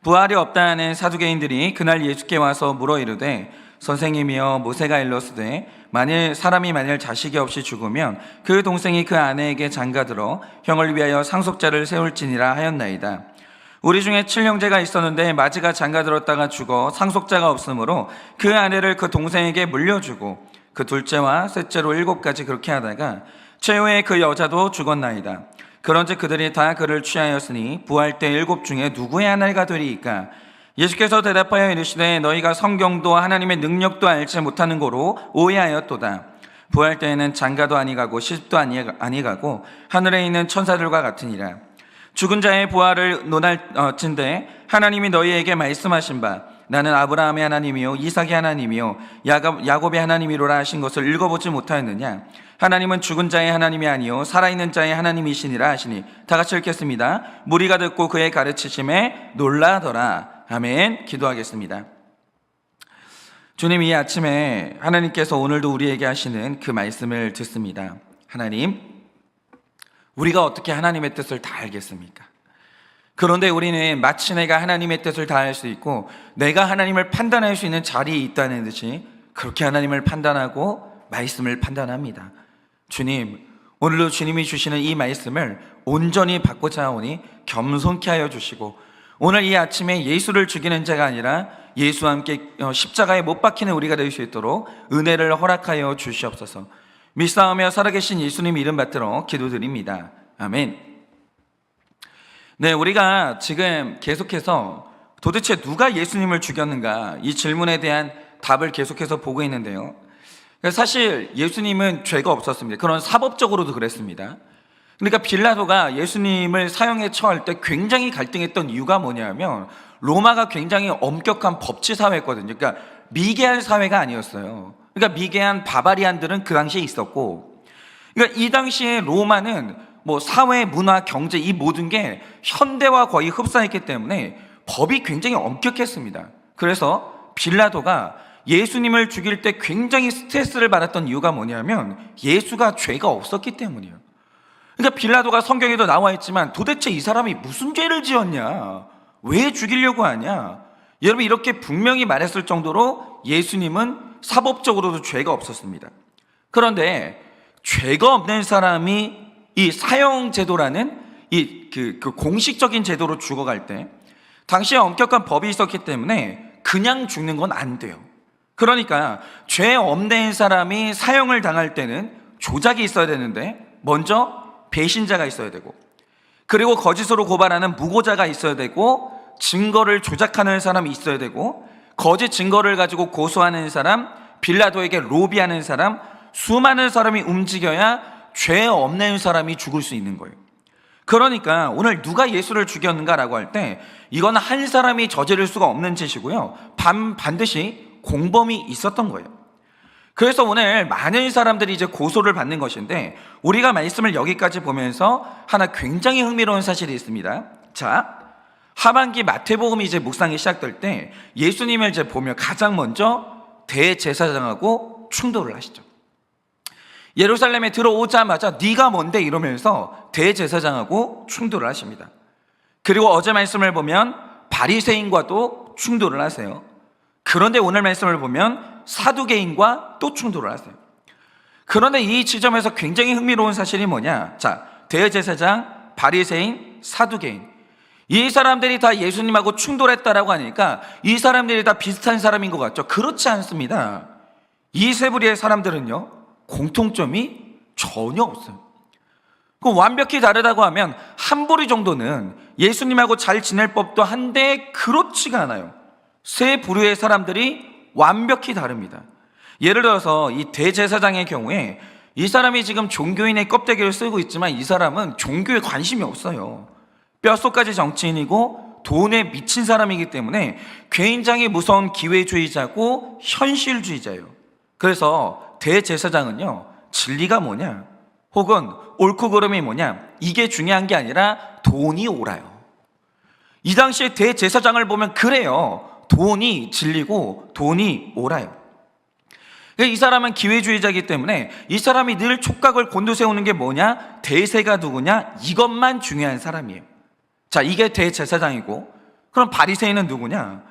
부활이 없다는 사두개인들이 그날 예수께 와서 물어 이르되 선생님이여 모세가 일렀으되 만일 자식이 없이 죽으면 그 동생이 그 아내에게 장가들어 형을 위하여 상속자를 세울지니라 하였나이다. 우리 중에 7형제가 있었는데 마지가 장가들었다가 죽어 상속자가 없으므로 그 아내를 그 동생에게 물려주고 그 둘째와 셋째로 7가지 그렇게 하다가 최후에 그 여자도 죽었나이다. 그런즉 그들이 다 그를 취하였으니 부활 때 7 중에 누구의 아내가 되리이까? 예수께서 대답하여 이르시되 너희가 성경도 하나님의 능력도 알지 못하는 고로 오해하였도다. 부활 때에는 장가도 아니가고 시집도 아니가고 하늘에 있는 천사들과 같으니라. 죽은 자의 부활을 논할진대 하나님이 너희에게 말씀하신 바 나는 아브라함의 하나님이요 이삭의 하나님이요 야곱의 하나님이로라 하신 것을 읽어보지 못하였느냐? 하나님은 죽은 자의 하나님이 아니요 살아있는 자의 하나님이시니라 하시니. 다 같이 읽겠습니다. 무리가 듣고 그의 가르치심에 놀라더라. 아멘. 기도하겠습니다. 주님, 이 아침에 하나님께서 오늘도 우리에게 하시는 그 말씀을 듣습니다. 하나님, 우리가 어떻게 하나님의 뜻을 다 알겠습니까? 그런데 우리는 마치 내가 하나님의 뜻을 다 알 수 있고 내가 하나님을 판단할 수 있는 자리에 있다는 듯이 그렇게 하나님을 판단하고 말씀을 판단합니다. 주님, 오늘도 주님이 주시는 이 말씀을 온전히 받고자 하오니 겸손케 하여 주시고 오늘 이 아침에 예수를 죽이는 자가 아니라 예수와 함께 십자가에 못 박히는 우리가 될 수 있도록 은혜를 허락하여 주시옵소서. 믿사오며 살아계신 예수님 이름 받들어 기도드립니다. 아멘. 네, 우리가 지금 계속해서 도대체 누가 예수님을 죽였는가 이 질문에 대한 답을 계속해서 보고 있는데요. 사실 예수님은 죄가 없었습니다. 그런 사법적으로도 그랬습니다. 그러니까 빌라도가 예수님을 사형에 처할 때 굉장히 갈등했던 이유가 뭐냐면 로마가 굉장히 엄격한 법치 사회였거든요. 그러니까 미개한 사회가 아니었어요. 그러니까 미개한 바바리안들은 그 당시에 있었고, 그러니까 이 당시에 로마는 사회, 문화, 경제 이 모든 게 현대와 거의 흡사했기 때문에 법이 굉장히 엄격했습니다. 그래서 빌라도가 예수님을 죽일 때 굉장히 스트레스를 받았던 이유가 뭐냐면 예수가 죄가 없었기 때문이에요. 그러니까 빌라도가 성경에도 나와 있지만 도대체 이 사람이 무슨 죄를 지었냐? 왜 죽이려고 하냐? 여러분, 이렇게 분명히 말했을 정도로 예수님은 사법적으로도 죄가 없었습니다. 그런데 죄가 없는 사람이 이 사형제도라는 그 공식적인 제도로 죽어갈 때 당시에 엄격한 법이 있었기 때문에 그냥 죽는 건 안 돼요. 그러니까 죄 없는 사람이 사형을 당할 때는 조작이 있어야 되는데 먼저 배신자가 있어야 되고, 그리고 거짓으로 고발하는 무고자가 있어야 되고, 증거를 조작하는 사람이 있어야 되고, 거짓 증거를 가지고 고소하는 사람, 빌라도에게 로비하는 사람, 수많은 사람이 움직여야 죄 없는 사람이 죽을 수 있는 거예요. 그러니까 오늘 누가 예수를 죽였는가라고 할 때 이건 한 사람이 저지를 수가 없는 짓이고요, 반드시 공범이 있었던 거예요. 그래서 오늘 많은 사람들이 이제 고소를 받는 것인데 우리가 말씀을 여기까지 보면서 하나 굉장히 흥미로운 사실이 있습니다. 자, 하반기 마태복음이 이제 묵상이 시작될 때 예수님을 이제 보면 가장 먼저 대제사장하고 충돌을 하시죠. 예루살렘에 들어오자마자 네가 뭔데 이러면서 대제사장하고 충돌을 하십니다. 그리고 어제 말씀을 보면 바리새인과도 충돌을 하세요. 그런데 오늘 말씀을 보면 사두개인과 또 충돌을 하세요. 그런데 이 지점에서 굉장히 흥미로운 사실이 뭐냐? 자, 대제사장, 바리새인, 사두개인, 이 사람들이 다 예수님하고 충돌했다라고 하니까 이 사람들이 다 비슷한 사람인 것 같죠? 그렇지 않습니다. 이 세 부류의 사람들은요, 공통점이 전혀 없어요. 그 완벽히 다르다고 하면 한 부류 정도는 예수님하고 잘 지낼 법도 한데 그렇지가 않아요. 세 부류의 사람들이 완벽히 다릅니다. 예를 들어서 이 대제사장의 경우에 이 사람이 지금 종교인의 껍데기를 쓰고 있지만 이 사람은 종교에 관심이 없어요. 뼛속까지 정치인이고 돈에 미친 사람이기 때문에 굉장히 무서운 기회주의자고 현실주의자예요. 그래서 대제사장은요, 진리가 뭐냐, 혹은 옳고 그름이 뭐냐, 이게 중요한 게 아니라 돈이 옳아요. 이 당시에 대제사장을 보면 그래요. 돈이 진리고 돈이 옳아요. 이 사람은 기회주의자이기 때문에 이 사람이 늘 촉각을 곤두세우는 게 뭐냐, 대세가 누구냐, 이것만 중요한 사람이에요. 자, 이게 대제사장이고, 그럼 바리새인은 누구냐?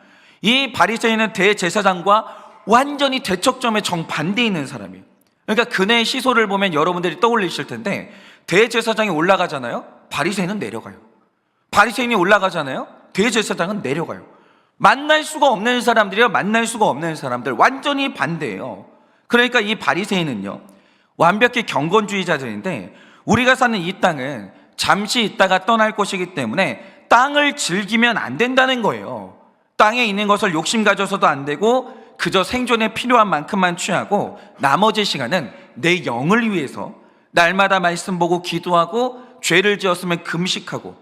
이 바리새인은 대제사장과 완전히 대척점에 정반대에 있는 사람이에요. 그러니까 그네의 시소를 보면 여러분들이 떠올리실 텐데, 대제사장이 올라가잖아요, 바리새인은 내려가요. 바리새인이 올라가잖아요, 대제사장은 내려가요. 만날 수가 없는 사람들이요, 만날 수가 없는 사람들, 완전히 반대예요. 그러니까 이 바리새인은요, 완벽히 경건주의자들인데, 우리가 사는 이 땅은 잠시 있다가 떠날 곳이기 때문에 땅을 즐기면 안 된다는 거예요. 땅에 있는 것을 욕심 가져서도 안 되고, 그저 생존에 필요한 만큼만 취하고, 나머지 시간은 내 영을 위해서 날마다 말씀 보고 기도하고, 죄를 지었으면 금식하고,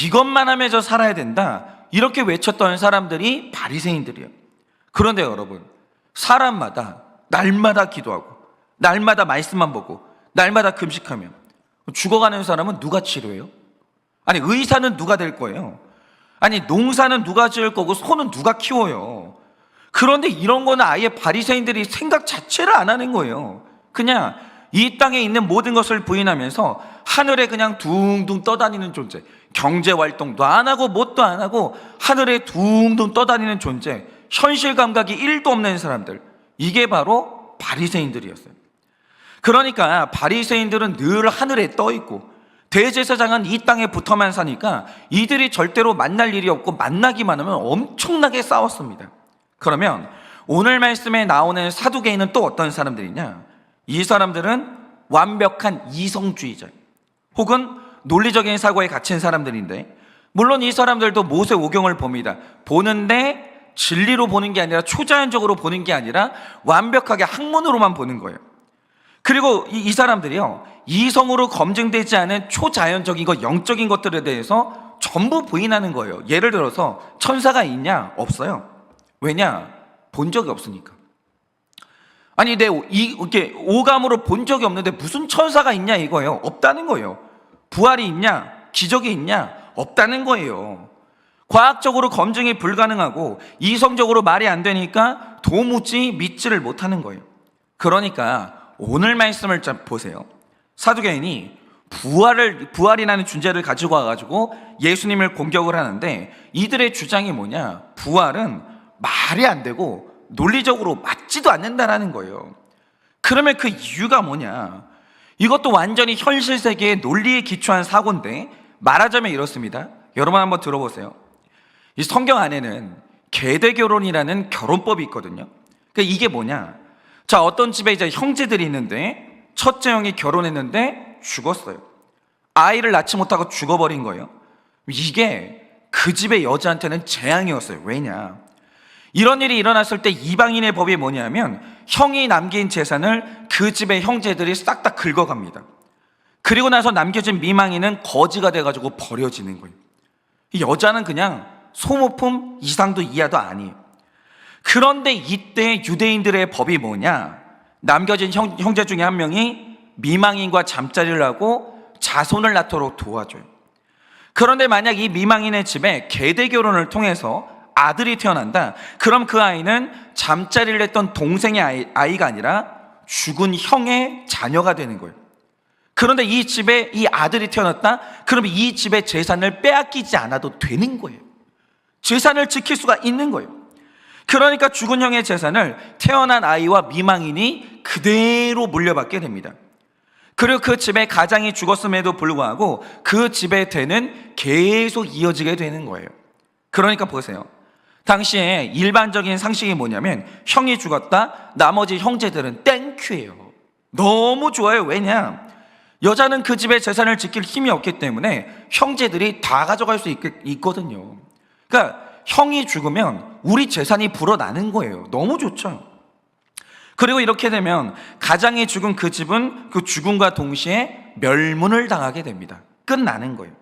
이것만 하면서 살아야 된다, 이렇게 외쳤던 사람들이 바리새인들이에요. 그런데 여러분, 사람마다 날마다 기도하고, 날마다 말씀만 보고, 날마다 금식하면 죽어가는 사람은 누가 치료해요? 아니, 의사는 누가 될 거예요? 아니, 농사는 누가 지을 거고, 소는 누가 키워요? 그런데 이런 거는 아예 바리새인들이 생각 자체를 안 하는 거예요. 그냥 이 땅에 있는 모든 것을 부인하면서 하늘에 그냥 둥둥 떠다니는 존재, 경제 활동도 안 하고 뭣도 안 하고 하늘에 둥둥 떠다니는 존재, 현실 감각이 1도 없는 사람들, 이게 바로 바리새인들이었어요. 그러니까 바리새인들은 늘 하늘에 떠 있고, 대제사장은 이 땅에 붙어만 사니까 이들이 절대로 만날 일이 없고, 만나기만 하면 엄청나게 싸웠습니다. 그러면 오늘 말씀에 나오는 사두개인은 또 어떤 사람들이냐? 이 사람들은 완벽한 이성주의자, 혹은 논리적인 사고에 갇힌 사람들인데, 물론 이 사람들도 모세 오경을 봅니다. 보는데 진리로 보는 게 아니라, 초자연적으로 보는 게 아니라 완벽하게 학문으로만 보는 거예요. 그리고 이 사람들이요, 이성으로 검증되지 않은 초자연적인 것, 영적인 것들에 대해서 전부 부인하는 거예요. 예를 들어서 천사가 있냐? 없어요. 왜냐? 본 적이 없으니까. 아니, 이렇게 오감으로 본 적이 없는데 무슨 천사가 있냐 이거예요. 없다는 거예요. 부활이 있냐? 기적이 있냐? 없다는 거예요. 과학적으로 검증이 불가능하고 이성적으로 말이 안 되니까 도무지 믿지를 못하는 거예요. 그러니까 오늘 말씀을 좀 보세요. 사두개인이 부활이라는 존재를 가지고 와가지고 예수님을 공격을 하는데, 이들의 주장이 뭐냐? 부활은 말이 안 되고 논리적으로 맞지도 않는다라는 거예요. 그러면 그 이유가 뭐냐? 이것도 완전히 현실 세계의 논리에 기초한 사고인데, 말하자면 이렇습니다. 여러분 한번 들어보세요. 이 성경 안에는 계대 결혼이라는 결혼법이 있거든요. 그러니까 이게 뭐냐? 자, 어떤 집에 이제 형제들이 있는데, 첫째 형이 결혼했는데 죽었어요. 아이를 낳지 못하고 죽어버린 거예요. 이게 그 집의 여자한테는 재앙이었어요. 왜냐? 이런 일이 일어났을 때 이방인의 법이 뭐냐면, 형이 남긴 재산을 그 집의 형제들이 싹 다 긁어갑니다. 그리고 나서 남겨진 미망인은 거지가 돼가지고 버려지는 거예요. 이 여자는 그냥 소모품 이상도 이하도 아니에요. 그런데 이때 유대인들의 법이 뭐냐? 남겨진 형제 중에 한 명이 미망인과 잠자리를 하고 자손을 낳도록 도와줘요. 그런데 만약 이 미망인의 집에 계대 결혼을 통해서 아들이 태어난다, 그럼 그 아이는 잠자리를 했던 동생의 아이가 아니라 죽은 형의 자녀가 되는 거예요. 그런데 이 집에 이 아들이 태어났다, 그러면 이 집의 재산을 빼앗기지 않아도 되는 거예요. 재산을 지킬 수가 있는 거예요. 그러니까 죽은 형의 재산을 태어난 아이와 미망인이 그대로 물려받게 됩니다. 그리고 그 집의 가장이 죽었음에도 불구하고 그 집의 대는 계속 이어지게 되는 거예요. 그러니까 보세요. 당시에 일반적인 상식이 뭐냐면, 형이 죽었다, 나머지 형제들은 땡큐예요. 너무 좋아요. 왜냐? 여자는 그 집의 재산을 지킬 힘이 없기 때문에 형제들이 다 가져갈 수 있거든요. 그러니까 형이 죽으면 우리 재산이 불어나는 거예요. 너무 좋죠. 그리고 이렇게 되면 가장이 죽은 그 집은 그 죽음과 동시에 멸문을 당하게 됩니다. 끝나는 거예요.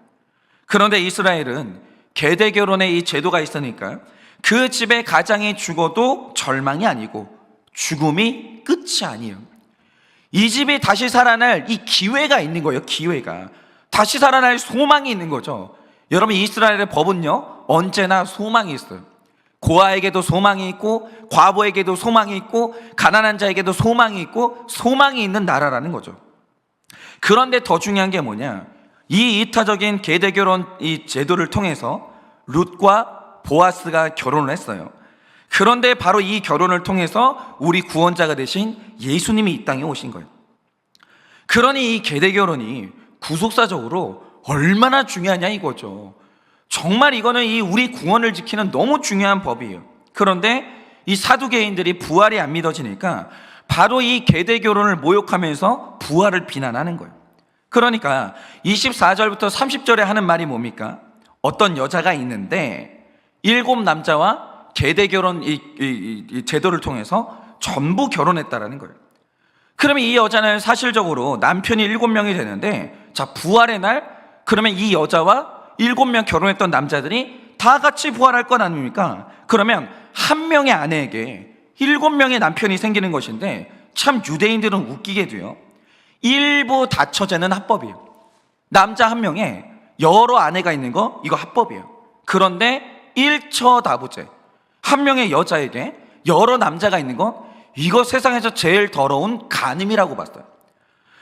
그런데 이스라엘은 계대 결혼의 이 제도가 있으니까 그 집의 가장이 죽어도 절망이 아니고 죽음이 끝이 아니에요. 이 집이 다시 살아날 이 기회가 있는 거예요. 기회가. 다시 살아날 소망이 있는 거죠. 여러분, 이스라엘의 법은요, 언제나 소망이 있어요. 고아에게도 소망이 있고, 과부에게도 소망이 있고, 가난한 자에게도 소망이 있고, 소망이 있는 나라라는 거죠. 그런데 더 중요한 게 뭐냐? 이 이타적인 계대 결혼 이 제도를 통해서 룻과 보아스가 결혼을 했어요. 그런데 바로 이 결혼을 통해서 우리 구원자가 되신 예수님이 이 땅에 오신 거예요. 그러니 이 계대 결혼이 구속사적으로 얼마나 중요하냐 이거죠. 정말 이거는 이 우리 구원을 지키는 너무 중요한 법이에요. 그런데 이 사두개인들이 부활이 안 믿어지니까 바로 이 계대 결혼을 모욕하면서 부활을 비난하는 거예요. 그러니까 24절부터 30절에 하는 말이 뭡니까? 어떤 여자가 있는데 7 남자와 계대 결혼 이 제도를 통해서 전부 결혼했다라는 거예요. 그러면 이 여자는 사실적으로 남편이 7명이 되는데, 자, 부활의 날, 그러면 이 여자와 7명 결혼했던 남자들이 다 같이 부활할 건 아닙니까? 그러면 한 명의 아내에게 7명의 남편이 생기는 것인데, 참 유대인들은 웃기게도요, 일부 다처제는 합법이에요. 남자 한 명에 여러 아내가 있는 거, 이거 합법이에요. 그런데 일처다부제, 한 명의 여자에게 여러 남자가 있는 거, 이거 세상에서 제일 더러운 간음이라고 봤어요.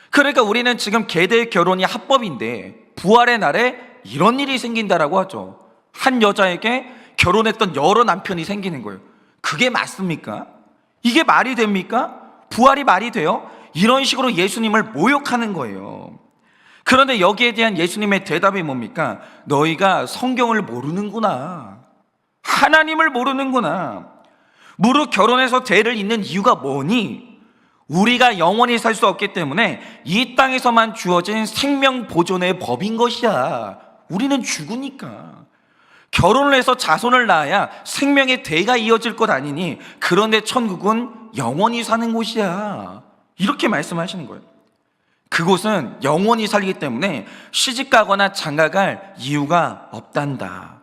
그러니까 우리는 지금 계대 결혼이 합법인데 부활의 날에 이런 일이 생긴다라고 하죠. 한 여자에게 결혼했던 여러 남편이 생기는 거예요. 그게 맞습니까? 이게 말이 됩니까? 부활이 말이 돼요? 이런 식으로 예수님을 모욕하는 거예요. 그런데 여기에 대한 예수님의 대답이 뭡니까? 너희가 성경을 모르는구나. 하나님을 모르는구나. 무릇 결혼해서 죄를 잇는 이유가 뭐니? 우리가 영원히 살 수 없기 때문에 이 땅에서만 주어진 생명 보존의 법인 것이야. 우리는 죽으니까. 결혼을 해서 자손을 낳아야 생명의 대가 이어질 것 아니니, 그런데 천국은 영원히 사는 곳이야. 이렇게 말씀하시는 거예요. 그곳은 영원히 살기 때문에 시집가거나 장가갈 이유가 없단다.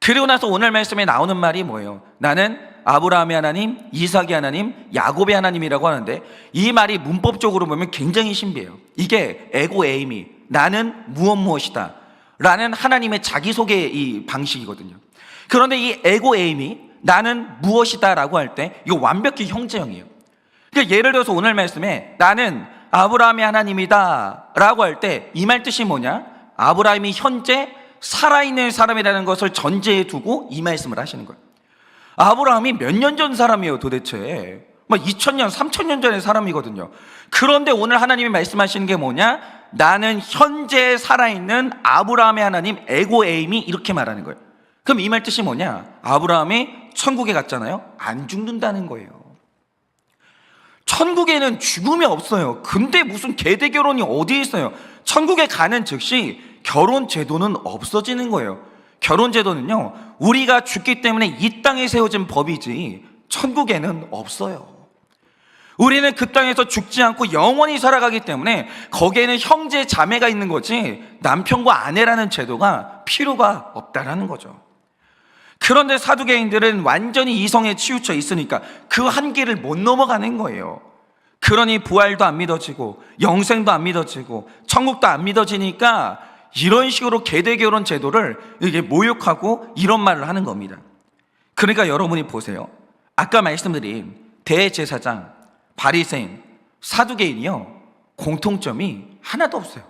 그리고 나서 오늘 말씀에 나오는 말이 뭐예요? 나는 아브라함의 하나님, 이삭의 하나님, 야곱의 하나님이라고 하는데, 이 말이 문법적으로 보면 굉장히 신비해요. 이게 에고 에이미, 나는 무엇이다 라는 하나님의 자기소개 이 방식이거든요. 그런데 이 에고 에이미, 나는 무엇이다 라고 할 때 이거 완벽히 형제형이에요. 그러니까 예를 들어서 오늘 말씀에 나는 아브라함의 하나님이다 라고 할 때 이 말 뜻이 뭐냐? 아브라함이 현재 살아있는 사람이라는 것을 전제에 두고 이 말씀을 하시는 거예요. 아브라함이 몇 년 전 사람이에요 도대체. 막 2000년, 3000년 전의 사람이거든요. 그런데 오늘 하나님이 말씀하시는 게 뭐냐? 나는 현재 살아있는 아브라함의 하나님 에고에임이, 이렇게 말하는 거예요. 그럼 이 말 뜻이 뭐냐? 아브라함이 천국에 갔잖아요. 안 죽는다는 거예요. 천국에는 죽음이 없어요. 근데 무슨 계대 결혼이 어디에 있어요? 천국에 가는 즉시 결혼 제도는 없어지는 거예요. 결혼 제도는요, 우리가 죽기 때문에 이 땅에 세워진 법이지 천국에는 없어요. 우리는 그 땅에서 죽지 않고 영원히 살아가기 때문에 거기에는 형제 자매가 있는 거지 남편과 아내라는 제도가 필요가 없다라는 거죠. 그런데 사두개인들은 완전히 이성에 치우쳐 있으니까 그 한계를 못 넘어가는 거예요. 그러니 부활도 안 믿어지고 영생도 안 믿어지고 천국도 안 믿어지니까 이런 식으로 계대 결혼 제도를 이게 모욕하고 이런 말을 하는 겁니다. 그러니까 여러분이 보세요. 아까 말씀드린 대제사장, 바리새인, 사두개인이요, 공통점이 하나도 없어요.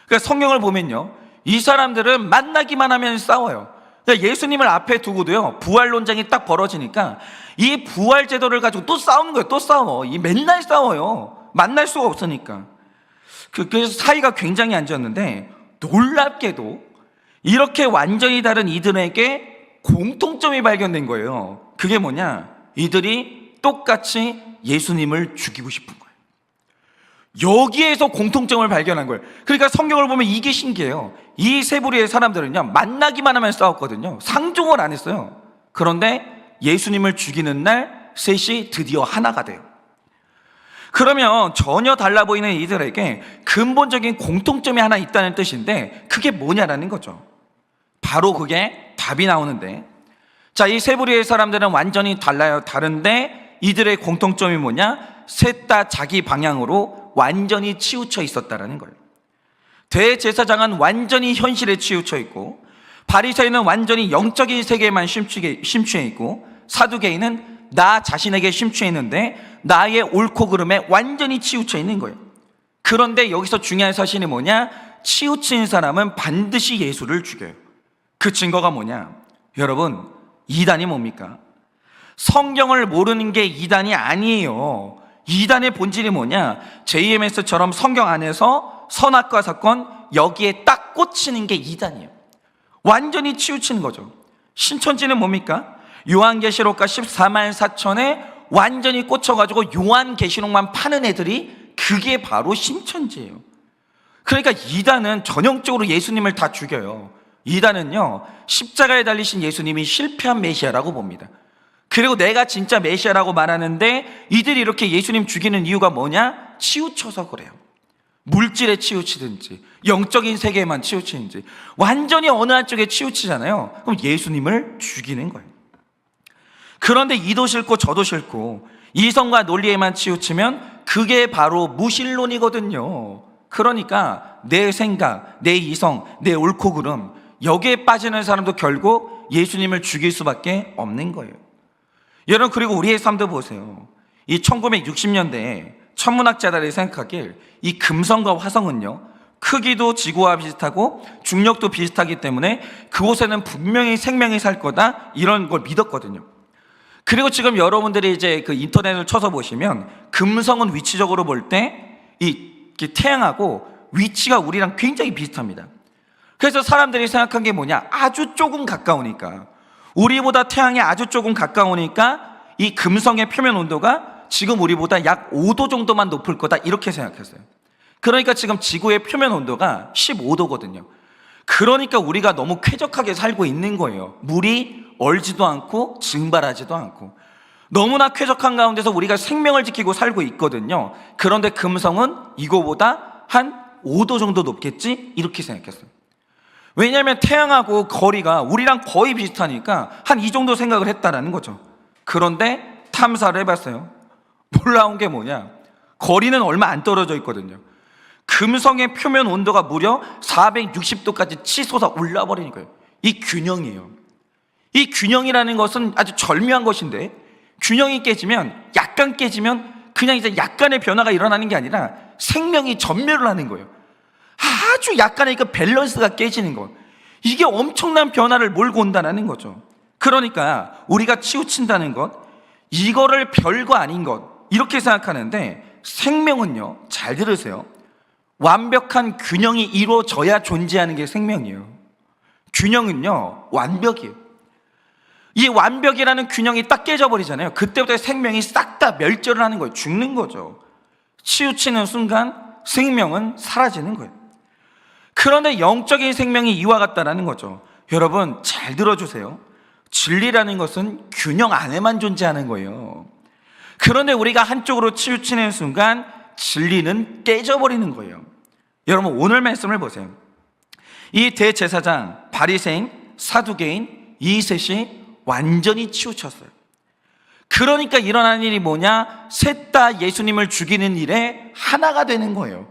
그러니까 성경을 보면요, 이 사람들은 만나기만 하면 싸워요. 그러니까 예수님을 앞에 두고도요, 부활 논쟁이 딱 벌어지니까 이 부활 제도를 가지고 또 싸우는 거예요. 또 싸워. 이 맨날 싸워요. 만날 수가 없으니까. 그래서 사이가 굉장히 안 좋았는데, 놀랍게도 이렇게 완전히 다른 이들에게 공통점이 발견된 거예요. 그게 뭐냐? 이들이 똑같이 예수님을 죽이고 싶은 거예요. 여기에서 공통점을 발견한 거예요. 그러니까 성경을 보면 이게 신기해요. 이 세 부류의 사람들은요, 만나기만 하면 싸웠거든요. 상종을 안 했어요. 그런데 예수님을 죽이는 날 셋이 드디어 하나가 돼요. 그러면 전혀 달라 보이는 이들에게 근본적인 공통점이 하나 있다는 뜻인데, 그게 뭐냐라는 거죠. 바로 그게 답이 나오는데, 자, 이 세 부류의 사람들은 완전히 달라요. 다른데 이들의 공통점이 뭐냐? 셋 다 자기 방향으로 완전히 치우쳐 있었다라는 거예요. 대제사장은 완전히 현실에 치우쳐 있고, 바리새인은 완전히 영적인 세계에만 심취해 있고, 사두개인은 나 자신에게 심취해 있는데 나의 옳고 그름에 완전히 치우쳐 있는 거예요. 그런데 여기서 중요한 사실이 뭐냐? 치우친 사람은 반드시 예수를 죽여요. 그 증거가 뭐냐? 여러분, 이단이 뭡니까? 성경을 모르는 게 이단이 아니에요. 이단의 본질이 뭐냐? JMS처럼 성경 안에서 선악과 사건 여기에 딱 꽂히는 게 이단이에요. 완전히 치우치는 거죠. 신천지는 뭡니까? 요한계시록과 14만 4천에 완전히 꽂혀가지고 요한계시록만 파는 애들이 그게 바로 신천지예요. 그러니까 이단은 전형적으로 예수님을 다 죽여요. 이단은요, 십자가에 달리신 예수님이 실패한 메시아라고 봅니다. 그리고 내가 진짜 메시아라고 말하는데 이들이 이렇게 예수님 죽이는 이유가 뭐냐? 치우쳐서 그래요. 물질에 치우치든지 영적인 세계에만 치우치는지 완전히 어느 한쪽에 치우치잖아요. 그럼 예수님을 죽이는 거예요. 그런데 이도 싫고 저도 싫고 이성과 논리에만 치우치면 그게 바로 무신론이거든요. 그러니까 내 생각, 내 이성, 내 옳고 그름 여기에 빠지는 사람도 결국 예수님을 죽일 수밖에 없는 거예요. 여러분, 그리고 우리의 삶도 보세요. 이 1960년대에 천문학자들이 생각하길 이 금성과 화성은요, 크기도 지구와 비슷하고 중력도 비슷하기 때문에 그곳에는 분명히 생명이 살 거다, 이런 걸 믿었거든요. 그리고 지금 여러분들이 이제 그 인터넷을 쳐서 보시면 금성은 위치적으로 볼 때 이 태양하고 위치가 우리랑 굉장히 비슷합니다. 그래서 사람들이 생각한 게 뭐냐? 아주 조금 가까우니까, 우리보다 태양이 아주 조금 가까우니까 이 금성의 표면 온도가 지금 우리보다 약 5도 정도만 높을 거다, 이렇게 생각했어요. 그러니까 지금 지구의 표면 온도가 15도거든요. 그러니까 우리가 너무 쾌적하게 살고 있는 거예요. 물이 얼지도 않고 증발하지도 않고 너무나 쾌적한 가운데서 우리가 생명을 지키고 살고 있거든요. 그런데 금성은 이거보다 한 5도 정도 높겠지, 이렇게 생각했어요. 왜냐하면 태양하고 거리가 우리랑 거의 비슷하니까 한 이 정도 생각을 했다라는 거죠. 그런데 탐사를 해봤어요. 놀라운 게 뭐냐? 거리는 얼마 안 떨어져 있거든요. 금성의 표면 온도가 무려 460도까지 치솟아 올라 버리는 거예요. 이 균형이에요. 이 균형이라는 것은 아주 절묘한 것인데, 균형이 깨지면, 약간 깨지면 그냥 이제 약간의 변화가 일어나는 게 아니라 생명이 전멸을 하는 거예요. 아주 약간의 그 밸런스가 깨지는 것, 이게 엄청난 변화를 몰고 온다는 거죠. 그러니까 우리가 치우친다는 것, 이거를 별거 아닌 것, 이렇게 생각하는데, 생명은요, 잘 들으세요, 완벽한 균형이 이루어져야 존재하는 게 생명이에요. 균형은요, 완벽이에요. 이 완벽이라는 균형이 딱 깨져버리잖아요. 그때부터 생명이 싹 다 멸절을 하는 거예요. 죽는 거죠. 치우치는 순간 생명은 사라지는 거예요. 그런데 영적인 생명이 이와 같다라는 거죠. 여러분, 잘 들어주세요. 진리라는 것은 균형 안에만 존재하는 거예요. 그런데 우리가 한쪽으로 치우치는 순간 진리는 깨져버리는 거예요. 여러분, 오늘 말씀을 보세요. 이 대제사장, 바리새인, 사두개인 이 셋이 완전히 치우쳤어요. 그러니까 일어나는 일이 뭐냐? 셋 다 예수님을 죽이는 일에 하나가 되는 거예요.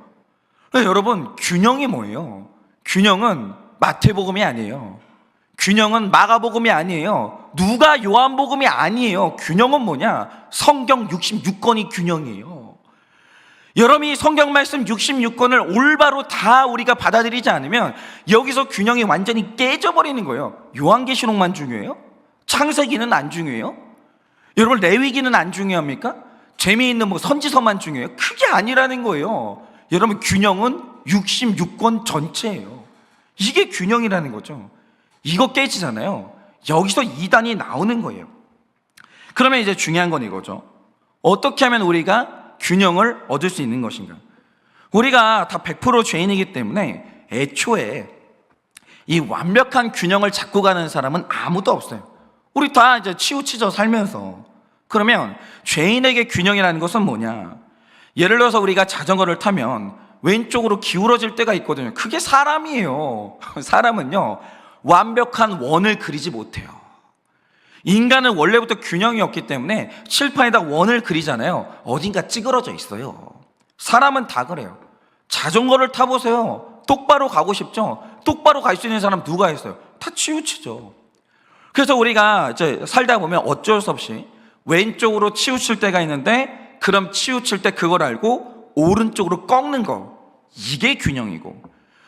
여러분, 균형이 뭐예요? 균형은 마태복음이 아니에요. 균형은 마가복음이 아니에요. 누가 요한복음이 아니에요. 균형은 뭐냐? 성경 66권이 균형이에요. 여러분이 성경 말씀 66권을 올바로 다 우리가 받아들이지 않으면 여기서 균형이 완전히 깨져버리는 거예요. 요한계시록만 중요해요? 창세기는 안 중요해요? 여러분, 레위기는 안 중요합니까? 재미있는 뭐 선지서만 중요해요? 그게 아니라는 거예요. 여러분, 균형은 66권 전체예요. 이게 균형이라는 거죠. 이거 깨지잖아요. 여기서 이단이 나오는 거예요. 그러면 이제 중요한 건 이거죠. 어떻게 하면 우리가 균형을 얻을 수 있는 것인가? 우리가 다 100% 죄인이기 때문에 애초에 이 완벽한 균형을 잡고 가는 사람은 아무도 없어요. 우리 다 이제 치우치져 살면서. 그러면 죄인에게 균형이라는 것은 뭐냐? 예를 들어서 우리가 자전거를 타면 왼쪽으로 기울어질 때가 있거든요. 그게 사람이에요. 사람은요, 완벽한 원을 그리지 못해요. 인간은 원래부터 균형이 없기 때문에 칠판에다 원을 그리잖아요. 어딘가 찌그러져 있어요. 사람은 다 그래요. 자전거를 타보세요. 똑바로 가고 싶죠? 똑바로 갈 수 있는 사람 누가 있어요? 다 치우치죠. 그래서 우리가 이제 살다 보면 어쩔 수 없이 왼쪽으로 치우칠 때가 있는데, 그럼 치우칠 때 그걸 알고 오른쪽으로 꺾는 거, 이게 균형이고,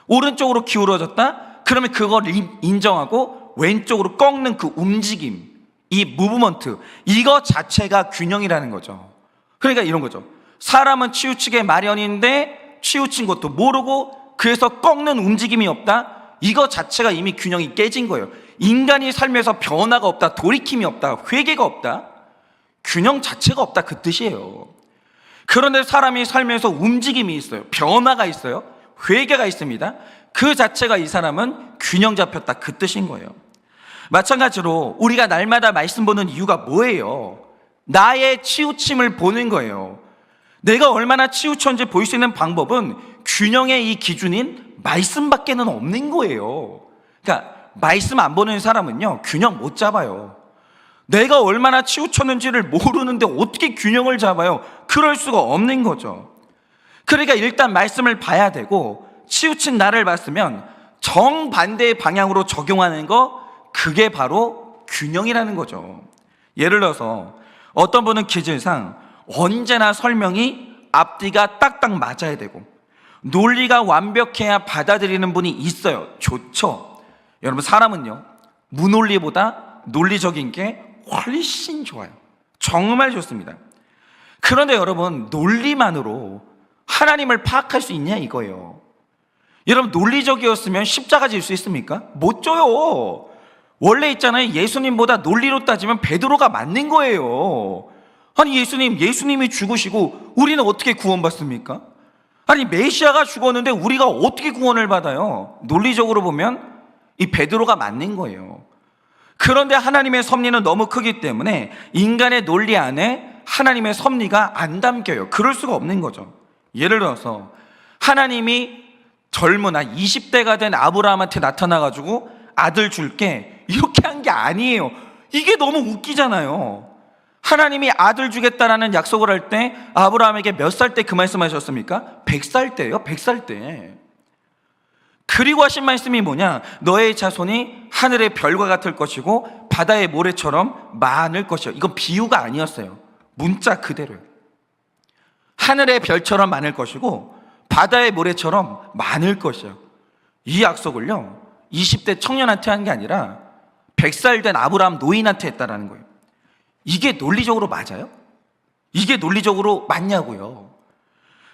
오른쪽으로 기울어졌다? 그러면 그걸 인정하고 왼쪽으로 꺾는 그 움직임, 이 무브먼트, 이거 자체가 균형이라는 거죠. 그러니까 이런 거죠. 사람은 치우치게 마련인데 치우친 것도 모르고 그래서 꺾는 움직임이 없다? 이거 자체가 이미 균형이 깨진 거예요. 인간이 살면서 변화가 없다, 돌이킴이 없다, 회개가 없다, 균형 자체가 없다, 그 뜻이에요. 그런데 사람이 살면서 움직임이 있어요. 변화가 있어요. 회개가 있습니다. 그 자체가 이 사람은 균형 잡혔다, 그 뜻인 거예요. 마찬가지로 우리가 날마다 말씀 보는 이유가 뭐예요? 나의 치우침을 보는 거예요. 내가 얼마나 치우쳤는지 볼 수 있는 방법은 균형의 이 기준인 말씀밖에는 없는 거예요. 그러니까 말씀 안 보는 사람은요, 균형 못 잡아요. 내가 얼마나 치우쳤는지를 모르는데 어떻게 균형을 잡아요? 그럴 수가 없는 거죠. 그러니까 일단 말씀을 봐야 되고, 치우친 나를 봤으면 정반대의 방향으로 적용하는 거, 그게 바로 균형이라는 거죠. 예를 들어서 어떤 분은 기질상 언제나 설명이 앞뒤가 딱딱 맞아야 되고 논리가 완벽해야 받아들이는 분이 있어요. 좋죠. 여러분, 사람은요, 무논리보다 논리적인 게 훨씬 좋아요. 정말 좋습니다. 그런데 여러분, 논리만으로 하나님을 파악할 수 있냐 이거예요. 여러분, 논리적이었으면 십자가 질 수 있습니까? 못 져요. 원래 있잖아요, 예수님보다 논리로 따지면 베드로가 맞는 거예요. 아니, 예수님이 죽으시고 우리는 어떻게 구원받습니까? 아니, 메시아가 죽었는데 우리가 어떻게 구원을 받아요? 논리적으로 보면 이 베드로가 맞는 거예요. 그런데 하나님의 섭리는 너무 크기 때문에 인간의 논리 안에 하나님의 섭리가 안 담겨요. 그럴 수가 없는 거죠. 예를 들어서 하나님이 젊은 20대가 된 아브라함한테 나타나가지고 아들 줄게 이렇게 한 게 아니에요. 이게 너무 웃기잖아요. 하나님이 아들 주겠다라는 약속을 할 때 아브라함에게 몇 살 때 그 말씀하셨습니까? 100살 때요. 100살 때. 그리고 하신 말씀이 뭐냐? 너의 자손이 하늘의 별과 같을 것이고 바다의 모래처럼 많을 것이요. 이건 비유가 아니었어요. 문자 그대로요. 하늘의 별처럼 많을 것이고 바다의 모래처럼 많을 것이요. 이 약속을요, 20대 청년한테 한 게 아니라 100살 된 아브라함 노인한테 했다라는 거예요. 이게 논리적으로 맞아요? 이게 논리적으로 맞냐고요.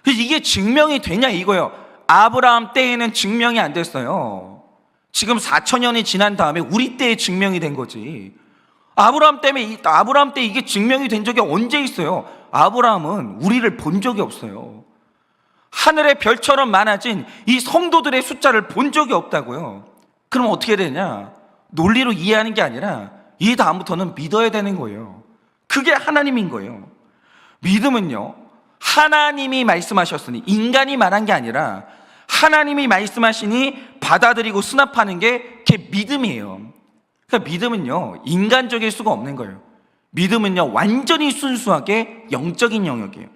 이게 증명이 되냐 이거예요. 아브라함 때에는 증명이 안 됐어요. 지금 4천년이 지난 다음에 우리 때에 증명이 된 거지. 아브라함 때 이게 증명이 된 적이 언제 있어요? 아브라함은 우리를 본 적이 없어요. 하늘의 별처럼 많아진 이 성도들의 숫자를 본 적이 없다고요. 그럼 어떻게 되냐? 논리로 이해하는 게 아니라 이 다음부터는 믿어야 되는 거예요. 그게 하나님인 거예요. 믿음은요, 하나님이 말씀하셨으니, 인간이 말한 게 아니라 하나님이 말씀하시니 받아들이고 수납하는 게 그게 믿음이에요. 그러니까 믿음은요, 인간적일 수가 없는 거예요. 믿음은요, 완전히 순수하게 영적인 영역이에요.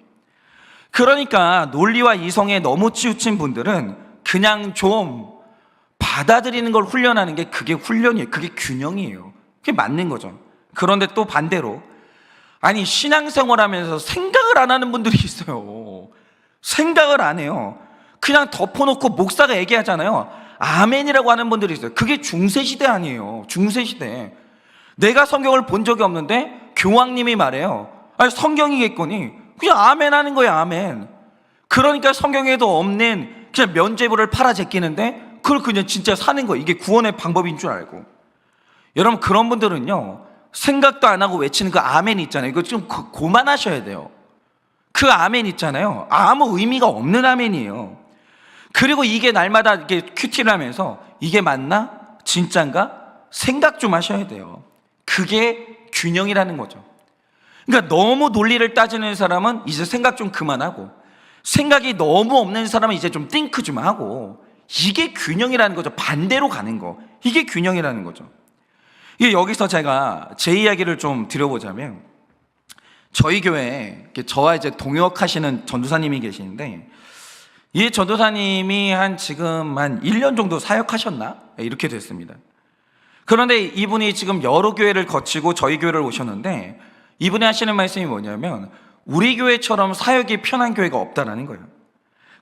그러니까 논리와 이성에 너무 치우친 분들은 그냥 좀 받아들이는 걸 훈련하는 게 그게 훈련이에요. 그게 균형이에요. 그게 맞는 거죠. 그런데 또 반대로, 아니, 신앙생활 하면서 생각을 안 하는 분들이 있어요. 생각을 안 해요. 그냥 덮어놓고 목사가 얘기하잖아요. 아멘이라고 하는 분들이 있어요. 그게 중세시대 아니에요. 중세시대. 내가 성경을 본 적이 없는데 교황님이 말해요. 아니, 성경이겠거니 그냥 아멘 하는 거예요. 아멘. 그러니까 성경에도 없는 그냥 면죄부를 팔아 제끼는데 그걸 그냥 진짜 사는 거예요. 이게 구원의 방법인 줄 알고. 여러분, 그런 분들은요, 생각도 안 하고 외치는 그 아멘 있잖아요. 이거 좀 고만하셔야 돼요. 그 아멘 있잖아요, 아무 의미가 없는 아멘이에요. 그리고 이게 날마다 이렇게 큐티를 하면서 이게 맞나? 진짠가? 생각 좀 하셔야 돼요. 그게 균형이라는 거죠. 그러니까 너무 논리를 따지는 사람은 이제 생각 좀 그만하고, 생각이 너무 없는 사람은 이제 좀 띵크 좀 하고, 이게 균형이라는 거죠. 반대로 가는 거. 이게 균형이라는 거죠. 이게 여기서 제가 제 이야기를 좀 드려보자면, 저희 교회에 저와 이제 동역하시는 전도사님이 계시는데, 이 전도사님이 지금 한 1년 정도 사역하셨나? 이렇게 됐습니다. 그런데 이분이 지금 여러 교회를 거치고 저희 교회를 오셨는데, 이분이 하시는 말씀이 뭐냐면, 우리 교회처럼 사역이 편한 교회가 없다라는 거예요.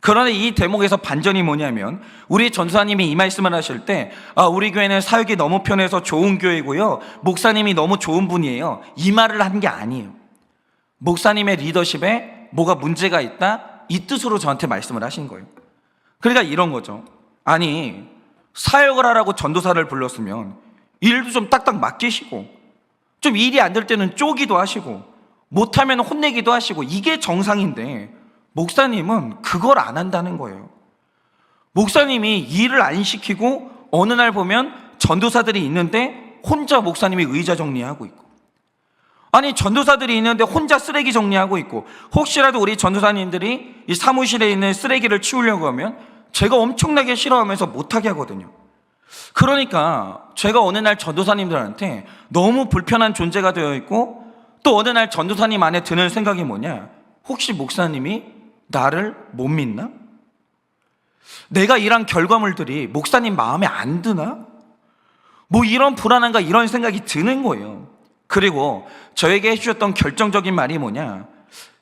그런데 이 대목에서 반전이 뭐냐면 우리 전도사님이 이 말씀을 하실 때 우리 교회는 사역이 너무 편해서 좋은 교회고요, 목사님이 너무 좋은 분이에요, 이 말을 한 게 아니에요. 목사님의 리더십에 뭐가 문제가 있다, 이 뜻으로 저한테 말씀을 하신 거예요. 그러니까 이런 거죠. 아니, 사역을 하라고 전도사를 불렀으면 일도 좀 딱딱 맡기시고, 좀 일이 안 될 때는 쪼기도 하시고, 못하면 혼내기도 하시고, 이게 정상인데 목사님은 그걸 안 한다는 거예요. 목사님이 일을 안 시키고 어느 날 보면 전도사들이 있는데 혼자 목사님이 의자 정리하고 있고, 아니 전도사들이 있는데 혼자 쓰레기 정리하고 있고, 혹시라도 우리 전도사님들이 이 사무실에 있는 쓰레기를 치우려고 하면 제가 엄청나게 싫어하면서 못하게 하거든요. 그러니까 제가 어느 날 전도사님들한테 너무 불편한 존재가 되어 있고, 또 어느 날 전도사님 안에 드는 생각이 뭐냐, 혹시 목사님이 나를 못 믿나? 내가 일한 결과물들이 목사님 마음에 안 드나? 뭐 이런 불안함과 이런 생각이 드는 거예요. 그리고 저에게 해주셨던 결정적인 말이 뭐냐,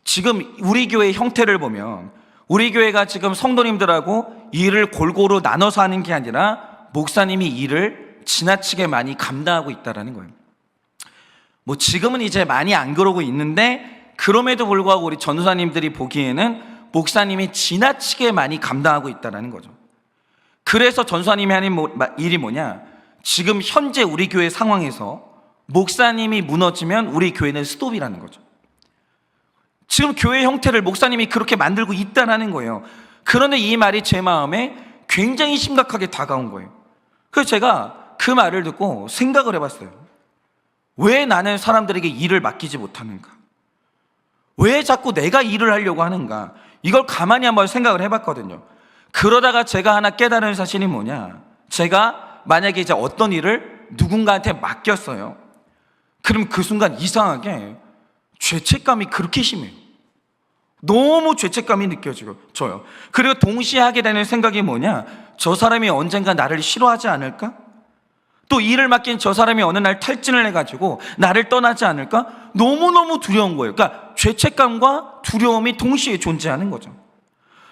지금 우리 교회의 형태를 보면 우리 교회가 지금 성도님들하고 일을 골고루 나눠서 하는 게 아니라 목사님이 일을 지나치게 많이 감당하고 있다는 거예요. 뭐 지금은 이제 많이 안 그러고 있는데, 그럼에도 불구하고 우리 전도사님들이 보기에는 목사님이 지나치게 많이 감당하고 있다는 거죠. 그래서 전도사님이 하는 일이 뭐냐, 지금 현재 우리 교회 상황에서 목사님이 무너지면 우리 교회는 스톱이라는 거죠. 지금 교회 형태를 목사님이 그렇게 만들고 있다는 거예요. 그런데 이 말이 제 마음에 굉장히 심각하게 다가온 거예요. 그래서 제가 그 말을 듣고 생각을 해봤어요. 왜 나는 사람들에게 일을 맡기지 못하는가? 왜 자꾸 내가 일을 하려고 하는가? 이걸 가만히 한번 생각을 해봤거든요. 그러다가 제가 하나 깨달은 사실이 뭐냐, 제가 만약에 이제 어떤 일을 누군가한테 맡겼어요. 그럼 그 순간 이상하게 죄책감이 그렇게 심해요. 너무 죄책감이 느껴져요. 그리고 동시에 하게 되는 생각이 뭐냐, 저 사람이 언젠가 나를 싫어하지 않을까? 또 일을 맡긴 저 사람이 어느 날 탈진을 해가지고 나를 떠나지 않을까? 너무너무 두려운 거예요. 그러니까 죄책감과 두려움이 동시에 존재하는 거죠.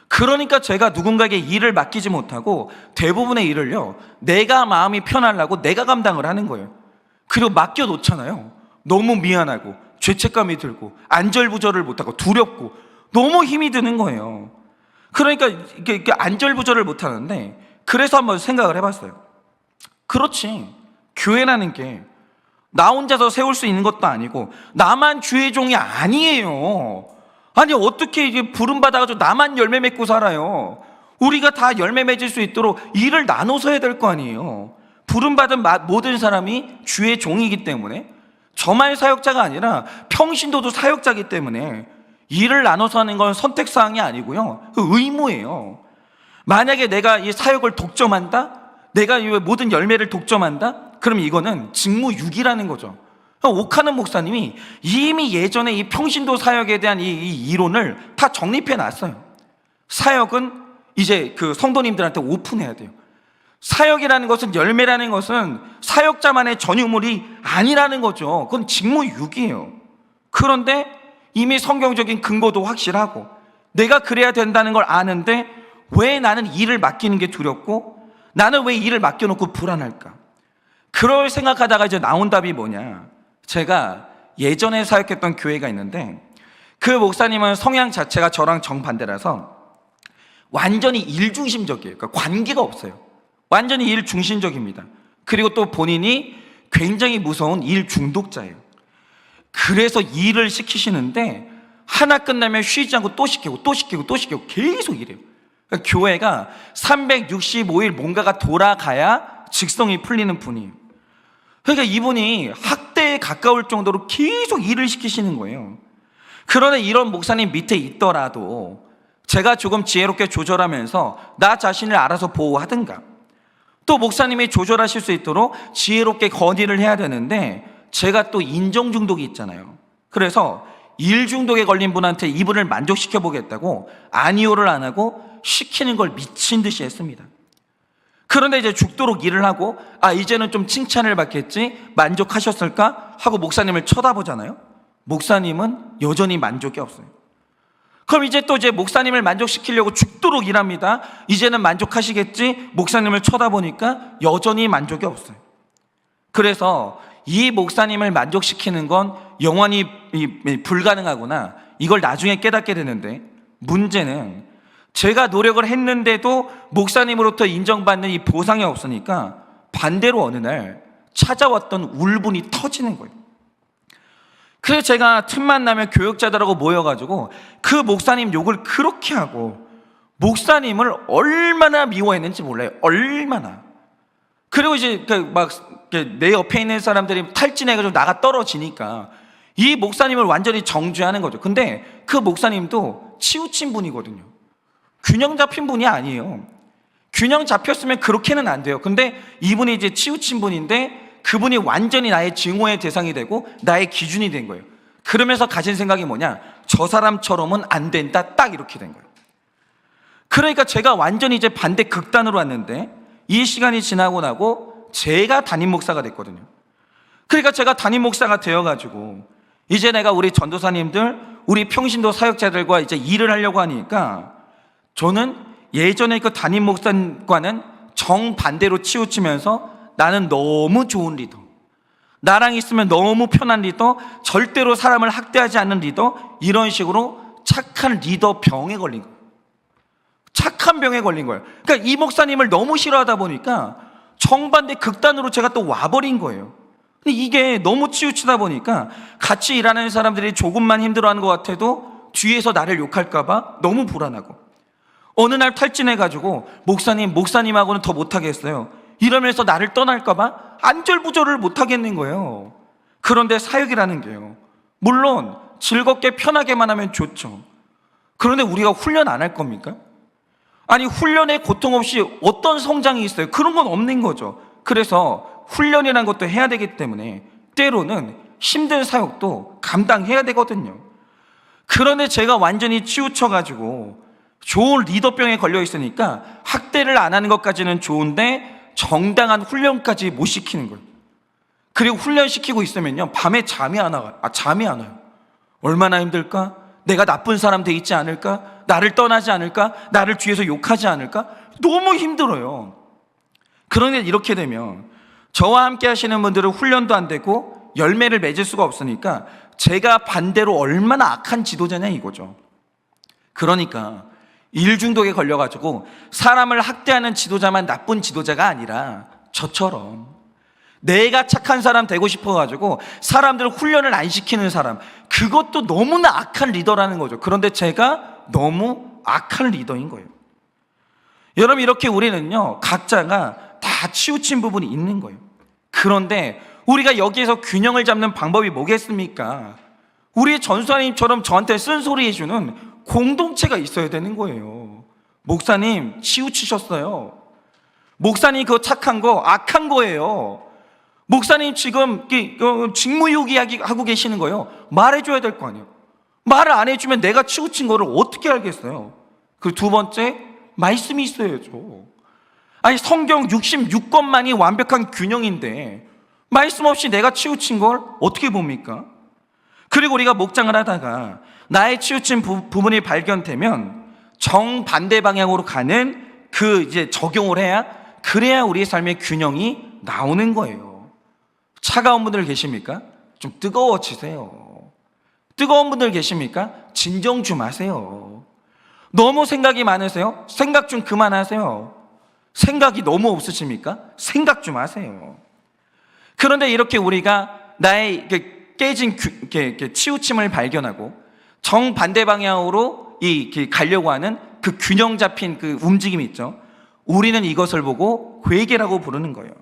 그러니까 제가 누군가에게 일을 맡기지 못하고 대부분의 일을요, 내가 마음이 편하려고 내가 감당을 하는 거예요. 그리고 맡겨놓잖아요. 너무 미안하고 죄책감이 들고 안절부절을 못하고 두렵고 너무 힘이 드는 거예요. 그러니까 이게 안절부절을 못하는데, 그래서 한번 생각을 해봤어요. 그렇지, 교회라는 게 나 혼자서 세울 수 있는 것도 아니고 나만 주의 종이 아니에요. 아니 어떻게 이게 부름받아가지고 나만 열매 맺고 살아요? 우리가 다 열매 맺을 수 있도록 일을 나눠서 해야 될 거 아니에요. 부름받은 모든 사람이 주의 종이기 때문에, 저만 사역자가 아니라 평신도도 사역자이기 때문에 일을 나눠서 하는 건 선택사항이 아니고요, 의무예요. 만약에 내가 이 사역을 독점한다, 내가 이 모든 열매를 독점한다, 그럼 이거는 직무유기라는 거죠. 옥하는 목사님이 이미 예전에 이 평신도 사역에 대한 이 이론을 다 정립해 놨어요. 사역은 이제 그 성도님들한테 오픈해야 돼요. 사역이라는 것은, 열매라는 것은 사역자만의 전유물이 아니라는 거죠. 그건 직무유기예요. 그런데 이미 성경적인 근거도 확실하고 내가 그래야 된다는 걸 아는데 왜 나는 일을 맡기는 게 두렵고, 나는 왜 일을 맡겨놓고 불안할까? 그럴 생각하다가 이제 나온 답이 뭐냐, 제가 예전에 사역했던 교회가 있는데 그 목사님은 성향 자체가 저랑 정반대라서 완전히 일중심적이에요. 그러니까 관계가 없어요. 완전히 일중심적입니다. 그리고 또 본인이 굉장히 무서운 일 중독자예요. 그래서 일을 시키시는데 하나 끝나면 쉬지 않고 또 시키고 또 시키고 또 시키고 계속 이래요. 그러니까 교회가 365일 뭔가가 돌아가야 직성이 풀리는 분이에요. 그러니까 이분이 학대에 가까울 정도로 계속 일을 시키시는 거예요. 그러나 이런 목사님 밑에 있더라도 제가 조금 지혜롭게 조절하면서 나 자신을 알아서 보호하든가, 또 목사님이 조절하실 수 있도록 지혜롭게 건의를 해야 되는데, 제가 또 인정 중독이 있잖아요. 그래서 일 중독에 걸린 분한테 이분을 만족시켜 보겠다고 아니오를 안 하고 시키는 걸 미친 듯이 했습니다. 그런데 이제 죽도록 일을 하고 이제는 좀 칭찬을 받겠지, 만족하셨을까 하고 목사님을 쳐다보잖아요. 목사님은 여전히 만족이 없어요. 그럼 이제 또 목사님을 만족시키려고 죽도록 일합니다. 이제는 만족하시겠지? 목사님을 쳐다보니까 여전히 만족이 없어요. 그래서 이 목사님을 만족시키는 건 영원히 불가능하구나, 이걸 나중에 깨닫게 되는데, 문제는 제가 노력을 했는데도 목사님으로부터 인정받는 이 보상이 없으니까 반대로 어느 날 찾아왔던 울분이 터지는 거예요. 그래서 제가 틈만 나면 교역자들하고 모여가지고 그 목사님 욕을 그렇게 하고, 목사님을 얼마나 미워했는지 몰라요. 얼마나. 그리고 이제 막 내 옆에 있는 사람들이 탈진해가지고 나가 떨어지니까 이 목사님을 완전히 정죄하는 거죠. 근데 그 목사님도 치우친 분이거든요. 균형 잡힌 분이 아니에요. 균형 잡혔으면 그렇게는 안 돼요. 근데 이분이 이제 치우친 분인데 그분이 완전히 나의 증오의 대상이 되고 나의 기준이 된 거예요. 그러면서 가진 생각이 뭐냐? 저 사람처럼은 안 된다. 딱 이렇게 된 거예요. 그러니까 제가 완전히 이제 반대 극단으로 왔는데, 이 시간이 지나고 나고 제가 담임 목사가 됐거든요. 그러니까 제가 담임 목사가 되어가지고 이제 내가 우리 전도사님들, 우리 평신도 사역자들과 이제 일을 하려고 하니까 저는 예전에 그 담임 목사과는 정반대로 치우치면서 나는 너무 좋은 리더, 나랑 있으면 너무 편한 리더, 절대로 사람을 학대하지 않는 리더, 이런 식으로 착한 리더 병에 걸린 거예요. 착한 병에 걸린 거예요. 그러니까 이 목사님을 너무 싫어하다 보니까 정반대 극단으로 제가 또 와버린 거예요. 근데 이게 너무 치우치다 보니까 같이 일하는 사람들이 조금만 힘들어하는 것 같아도 뒤에서 나를 욕할까봐 너무 불안하고, 어느 날 탈진해가지고 목사님하고는 더 못하겠어요 이러면서 나를 떠날까봐 안절부절을 못하겠는 거예요. 그런데 사역이라는 게요, 물론 즐겁게 편하게만 하면 좋죠. 그런데 우리가 훈련 안 할 겁니까? 아니, 훈련에 고통 없이 어떤 성장이 있어요? 그런 건 없는 거죠. 그래서 훈련이라는 것도 해야 되기 때문에 때로는 힘든 사역도 감당해야 되거든요. 그런데 제가 완전히 치우쳐가지고 좋은 리더병에 걸려 있으니까 학대를 안 하는 것까지는 좋은데 정당한 훈련까지 못 시키는 거예요. 그리고 훈련시키고 있으면요, 밤에 잠이 안 와요. 얼마나 힘들까? 내가 나쁜 사람 돼 있지 않을까? 나를 떠나지 않을까? 나를 뒤에서 욕하지 않을까? 너무 힘들어요. 그런데 이렇게 되면 저와 함께 하시는 분들은 훈련도 안 되고 열매를 맺을 수가 없으니까 제가 반대로 얼마나 악한 지도자냐 이거죠. 그러니까 일중독에 걸려가지고 사람을 학대하는 지도자만 나쁜 지도자가 아니라 저처럼 내가 착한 사람 되고 싶어가지고 사람들을 훈련을 안 시키는 사람, 그것도 너무나 악한 리더라는 거죠. 그런데 제가 너무 악한 리더인 거예요. 여러분, 이렇게 우리는요, 각자가 다 치우친 부분이 있는 거예요. 그런데 우리가 여기에서 균형을 잡는 방법이 뭐겠습니까? 우리 전수아님처럼 저한테 쓴소리 해주는 공동체가 있어야 되는 거예요. 목사님 치우치셨어요. 목사님 그거 착한 거 악한 거예요. 목사님 지금 직무유기 하고 계시는 거예요. 말해줘야 될 거 아니에요. 말을 안 해주면 내가 치우친 거를 어떻게 알겠어요? 그리고 두 번째, 말씀이 있어야죠. 아니, 성경 66권만이 완벽한 균형인데 말씀 없이 내가 치우친 걸 어떻게 봅니까? 그리고 우리가 목장을 하다가 나의 치우친 부분이 발견되면 정반대 방향으로 가는 이제 적용을 그래야 우리의 삶의 균형이 나오는 거예요. 차가운 분들 계십니까? 좀 뜨거워지세요. 뜨거운 분들 계십니까? 진정 좀 하세요. 너무 생각이 많으세요? 생각 좀 그만하세요. 생각이 너무 없으십니까? 생각 좀 하세요. 그런데 이렇게 우리가 나의 깨진 치우침을 발견하고 정반대 방향으로 가려고 하는 그 균형 잡힌 그 움직임이 있죠. 우리는 이것을 보고 회개라고 부르는 거예요.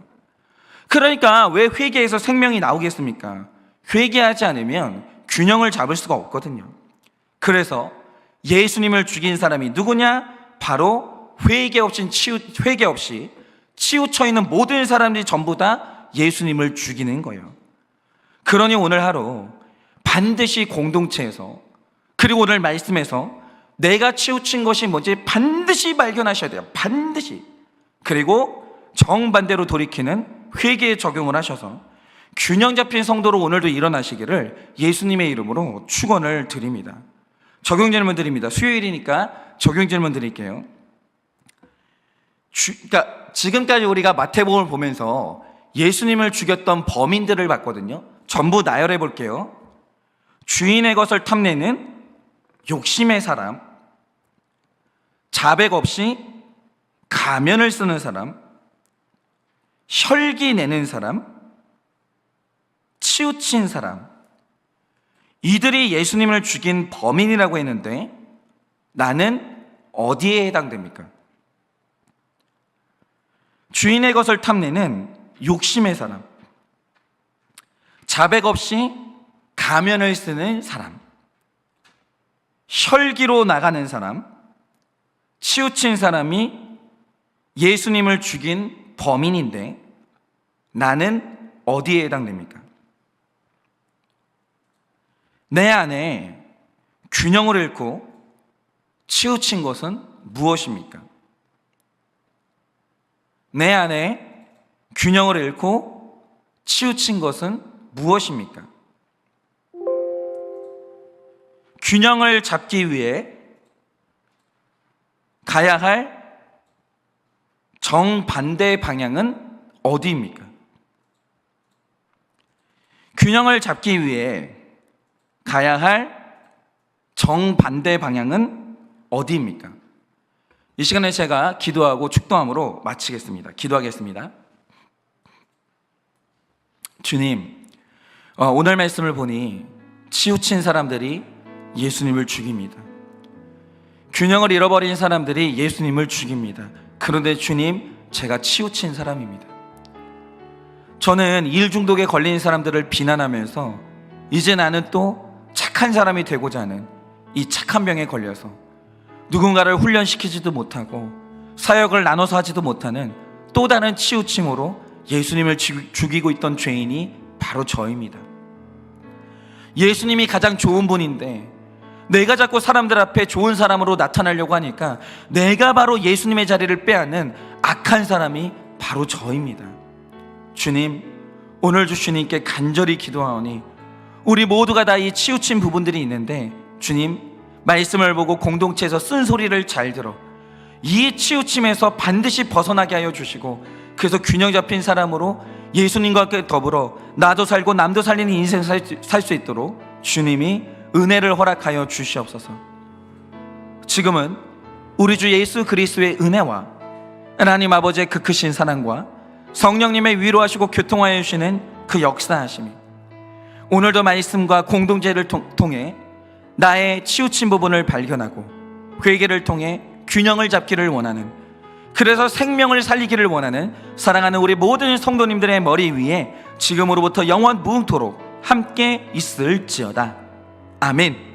그러니까 왜 회개에서 생명이 나오겠습니까? 회개하지 않으면 균형을 잡을 수가 없거든요. 그래서 예수님을 죽인 사람이 누구냐? 바로 회개 없이 치우쳐 있는 모든 사람들이 전부 다 예수님을 죽이는 거예요. 그러니 오늘 하루 반드시 공동체에서, 그리고 오늘 말씀에서 내가 치우친 것이 뭔지 반드시 발견하셔야 돼요. 반드시. 그리고 정반대로 돌이키는 회개에 적용을 하셔서 균형 잡힌 성도로 오늘도 일어나시기를 예수님의 이름으로 축원을 드립니다. 적용 질문 드립니다. 수요일이니까 적용 질문 드릴게요. 그러니까 지금까지 우리가 마태복음을 보면서 예수님을 죽였던 범인들을 봤거든요. 전부 나열해 볼게요. 주인의 것을 탐내는 욕심의 사람, 자백 없이 가면을 쓰는 사람, 혈기 내는 사람, 치우친 사람, 이들이 예수님을 죽인 범인이라고 했는데 나는 어디에 해당됩니까? 주인의 것을 탐내는 욕심의 사람, 자백 없이 가면을 쓰는 사람, 혈기로 나가는 사람, 치우친 사람이 예수님을 죽인 범인인데 나는 어디에 해당됩니까? 내 안에 균형을 잃고 치우친 것은 무엇입니까? 내 안에 균형을 잃고 치우친 것은 무엇입니까? 균형을 잡기 위해 가야 할 정반대 방향은 어디입니까? 균형을 잡기 위해 가야 할 정반대 방향은 어디입니까? 이 시간에 제가 기도하고 축도함으로 마치겠습니다. 기도하겠습니다. 주님, 오늘 말씀을 보니 치우친 사람들이 예수님을 죽입니다. 균형을 잃어버린 사람들이 예수님을 죽입니다. 그런데 주님, 제가 치우친 사람입니다. 저는 일 중독에 걸린 사람들을 비난하면서 이제 나는 또 착한 사람이 되고자 하는 이 착한 병에 걸려서 누군가를 훈련시키지도 못하고 사역을 나눠서 하지도 못하는 또 다른 치우침으로 예수님을 죽이고 있던 죄인이 바로 저입니다. 예수님이 가장 좋은 분인데 내가 자꾸 사람들 앞에 좋은 사람으로 나타나려고 하니까 내가 바로 예수님의 자리를 빼앗는 악한 사람이 바로 저입니다. 주님, 오늘 주님께 간절히 기도하오니 우리 모두가 다 이 치우친 부분들이 있는데 주님, 말씀을 보고 공동체에서 쓴소리를 잘 들어 이 치우침에서 반드시 벗어나게 하여 주시고 그래서 균형 잡힌 사람으로 예수님과 함께 더불어 나도 살고 남도 살리는 인생 살 수 있도록 주님이 은혜를 허락하여 주시옵소서. 지금은 우리 주 예수 그리스도의 은혜와 하나님 아버지의 그 크신 사랑과 성령님의 위로하시고 교통하여 주시는 그 역사하심이 오늘도 말씀과 공동체를 통해 나의 치우친 부분을 발견하고 회개를 통해 균형을 잡기를 원하는, 그래서 생명을 살리기를 원하는 사랑하는 우리 모든 성도님들의 머리 위에 지금으로부터 영원 무궁토록 함께 있을지어다. 아멘.